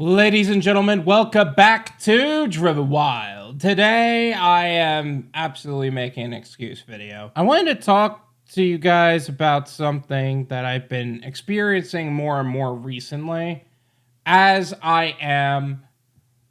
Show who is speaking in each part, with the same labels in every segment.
Speaker 1: Ladies and gentlemen, welcome back to Driven Wyld. Today, I am absolutely making an excuse video. I wanted to talk to you guys about something that I've been experiencing more and more recently as I am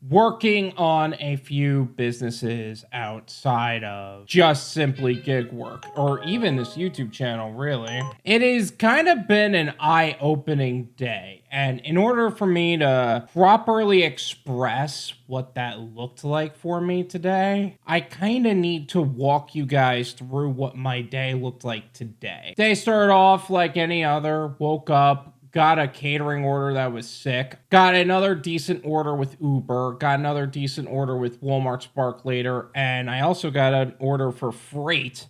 Speaker 1: working on a few businesses outside of just simply gig work or even this YouTube channel, really. It has kind of been an eye-opening day, and in order for me to properly express what that looked like for me today, I kind of need to walk you guys through what my day looked like today. Day started off like any other. Woke up, got a catering order that was sick, got another decent order with Uber, got another decent order with Walmart Spark later, and I also got an order for freight,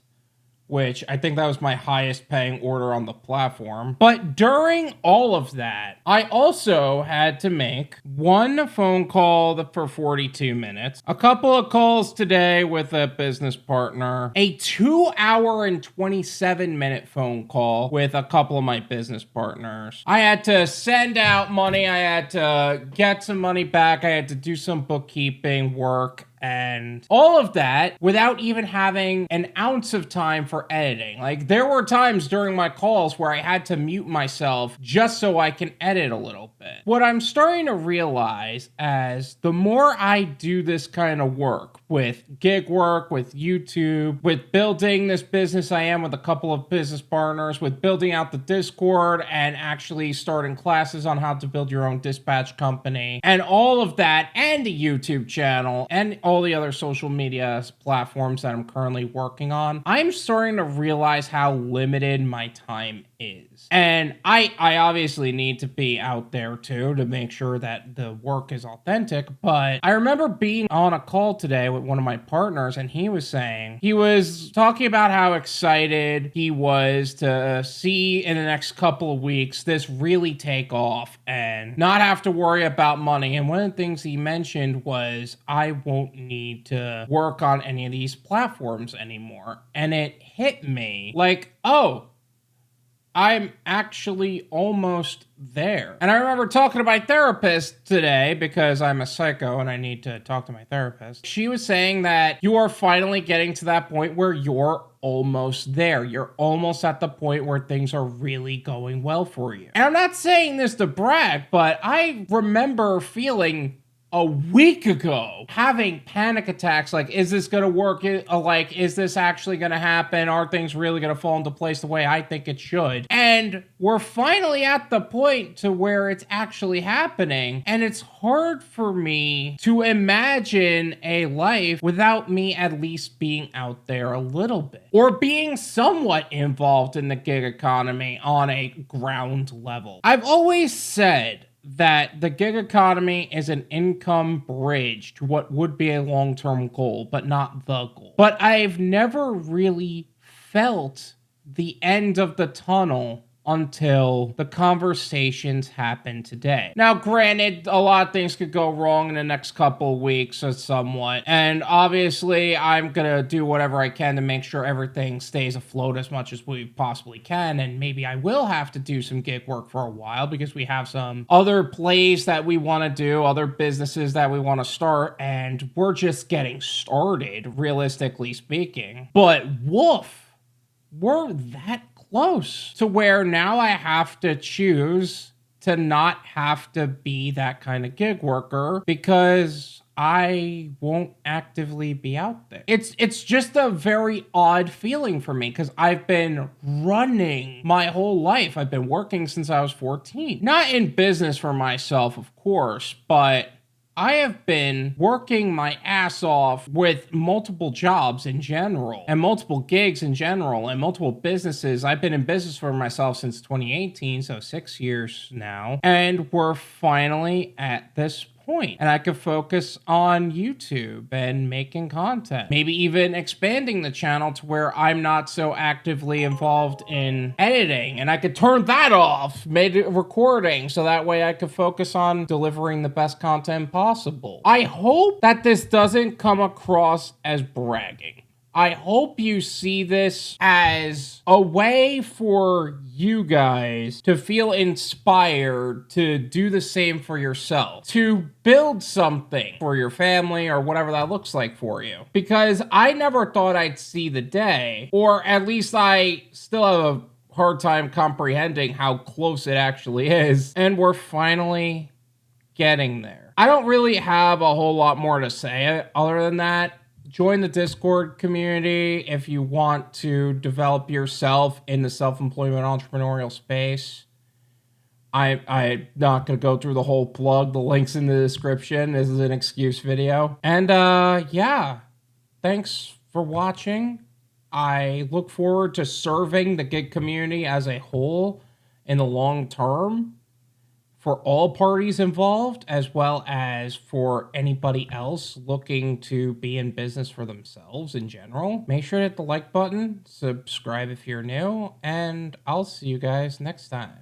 Speaker 1: which I think that was my highest paying order on the platform. But during all of that, I also had to make one phone call for 42 minutes, a couple of calls today with a business partner, a 2-hour and 27-minute phone call with a couple of my business partners. I had to send out money, I had to get some money back, I had to do some bookkeeping work, and all of that without even having an ounce of time for editing. Like, there were times during my calls where I had to mute myself just so I can edit a little bit. What I'm starting to realize as the more I do this kind of work, with gig work, with YouTube, with building this business I am with a couple of business partners, with building out the Discord and actually starting classes on how to build your own dispatch company, and all of that, and a YouTube channel, and all the other social media platforms that I'm currently working on, I'm starting to realize how limited my time is. And I obviously need to be out there too to make sure that the work is authentic, but I remember being on a call today with one of my partners, and he was talking about how excited he was to see in the next couple of weeks this really take off and not have to worry about money. And one of the things he mentioned was, I won't need to work on any of these platforms anymore. And it hit me like, oh, I'm actually almost there. And I remember talking to my therapist today, because I'm a psycho and I need to talk to my therapist. She was saying that you are finally getting to that point where you're almost there. You're almost at the point where things are really going well for you. And I'm not saying this to brag, but I remember feeling a week ago having panic attacks like, is this gonna work? Like, is this actually gonna happen? Are things really gonna fall into place the way I think it should? And we're finally at the point to where it's actually happening, and it's hard for me to imagine a life without me at least being out there a little bit, or being somewhat involved in the gig economy on a ground level. I've always said that the gig economy is an income bridge to what would be a long-term goal, but not the goal. But I've never really felt the end of the tunnel until the conversations happen today. Now, granted, a lot of things could go wrong in the next couple of weeks or somewhat, and obviously I'm gonna do whatever I can to make sure everything stays afloat as much as we possibly can, and maybe I will have to do some gig work for a while because we have some other plays that we want to do, other businesses that we want to start, and we're just getting started, realistically speaking. But woof, we're that close to where now I have to choose to not have to be that kind of gig worker because I won't actively be out there. It's just a very odd feeling for me because I've been running my whole life. I've been working since I was 14. Not in business for myself, of course, but I have been working my ass off with multiple jobs in general, and multiple gigs in general, and multiple businesses. I've been in business for myself since 2018, so 6 years now. And we're finally at this point, and I could focus on YouTube and making content, maybe even expanding the channel to where I'm not so actively involved in editing, and I could turn that off, made it recording, so that way I could focus on delivering the best content possible. I hope that this doesn't come across as bragging. I hope you see this as a way for you guys to feel inspired to do the same for yourself, to build something for your family or whatever that looks like for you. Because I never thought I'd see the day, or at least I still have a hard time comprehending how close it actually is, and we're finally getting there. I don't really have a whole lot more to say other than that. Join the Discord community if you want to develop yourself in the self-employment entrepreneurial space. I'm not going to go through the whole plug. The link's in the description. This is an excuse video. And yeah, thanks for watching. I look forward to serving the gig community as a whole in the long term for all parties involved, as well as for anybody else looking to be in business for themselves in general. Make sure to hit the like button, subscribe if you're new, and I'll see you guys next time.